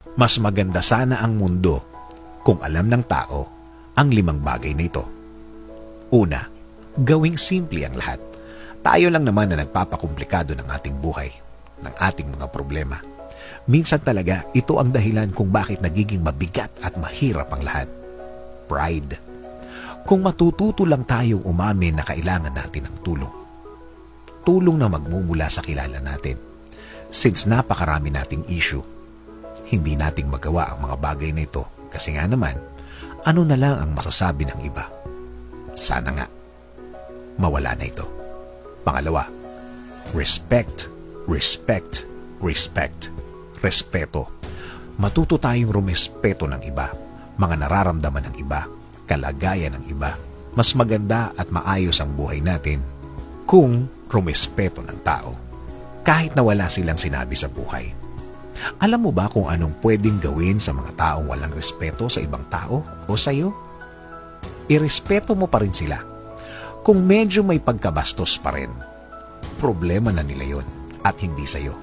Mas maganda sana ang mundo kung alam ng tao ang 5 bagay na ito. Una, gawing simple ang lahat. Tayo lang naman na nagpapakomplikado ng ating buhay, ng ating mga problema. Minsan talaga ito ang dahilan kung bakit nagiging mabigat at mahirap ang lahat. Pride. Kung matututo lang tayong umamin na kailangan natin ng tulong. Tulong na magmumula sa kilala natin. Since napakarami nating issue, hindi nating magawa ang mga bagay na ito kasi nga naman, ano na lang ang masasabi ng iba? Sana nga, mawala na ito. Pangalawa, respect, respect, respect. Respeto. Matuto tayong rumespeto ng iba, mga nararamdaman ng iba, kalagayan ng iba. Mas maganda at maayos ang buhay natin kung rumespeto ng tao. Kahit na wala silang sinabi sa buhay. Alam mo ba kung anong pwedeng gawin sa mga taong walang respeto sa ibang tao o sa iyo? Irespeto mo pa rin sila. Kung medyo may pagkabastos pa rin, problema na nila yon at hindi sa iyo.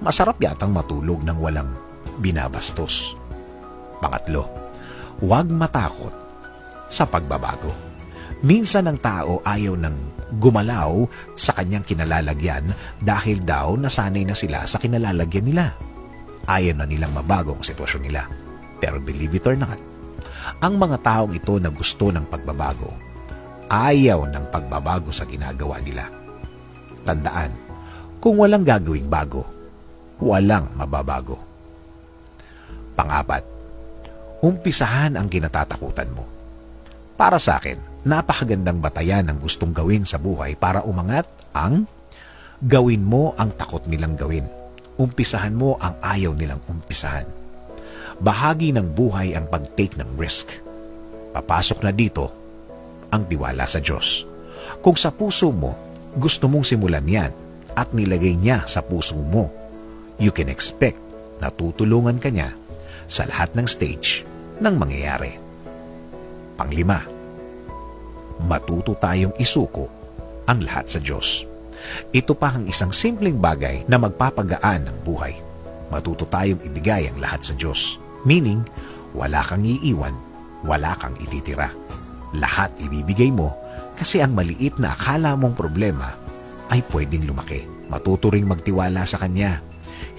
Masarap yatang matulog ng walang binabastos. Pangatlo, huwag matakot sa pagbabago. Minsan ang tao ayaw ng gumalaw sa kanyang kinalalagyan dahil daw nasanay na sila sa kinalalagyan nila. Ayaw na nilang mabago ang sitwasyon nila. Pero believe it or not, ang mga taong ito na gusto ng pagbabago, ayaw ng pagbabago sa ginagawa nila. Tandaan, kung walang gagawing bago, walang mababago. Pang-4, umpisahan ang kinatatakutan mo. Para sa akin, napakagandang batayan ng gustong gawin sa buhay para umangat ang gawin mo ang takot nilang gawin. Umpisahan mo ang ayaw nilang umpisahan. Bahagi ng buhay ang pag-take ng risk. Papasok na dito ang tiwala sa Diyos. Kung sa puso mo, gusto mong simulan yan at nilagay niya sa puso mo, you can expect na tutulungan ka niya sa lahat ng stage ng mangyayari. Pang-5, matuto tayong isuko ang lahat sa Diyos. Ito pa ang isang simpleng bagay na magpapagaan ng buhay. Matuto tayong ibigay ang lahat sa Diyos. Meaning, wala kang iiwan, wala kang ititira. Lahat ibibigay mo kasi ang maliit na akala mong problema ay pwedeng lumaki. Matuto ring magtiwala sa Kanya.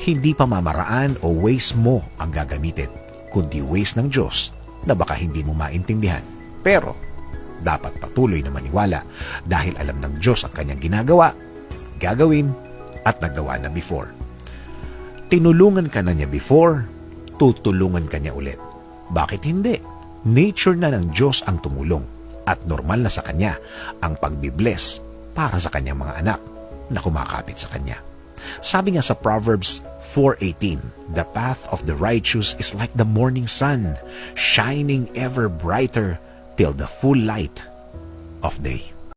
Hindi pamamaraan o ways mo ang gagamitin, kundi ways ng Diyos na baka hindi mo maintindihan. Pero, dapat patuloy na maniwala dahil alam ng Diyos ang Kanyang ginagawa, gagawin, at nagawa na before. Tinulungan ka na niya before, tutulungan ka niya ulit. Bakit hindi? Nature na ng Diyos ang tumulong at normal na sa Kanya ang pagbibless para sa Kanyang mga anak na kumakapit sa Kanya. Sabi nga sa Proverbs 4:18, the path of the righteous is like the morning sun, shining ever brighter till the full light of day.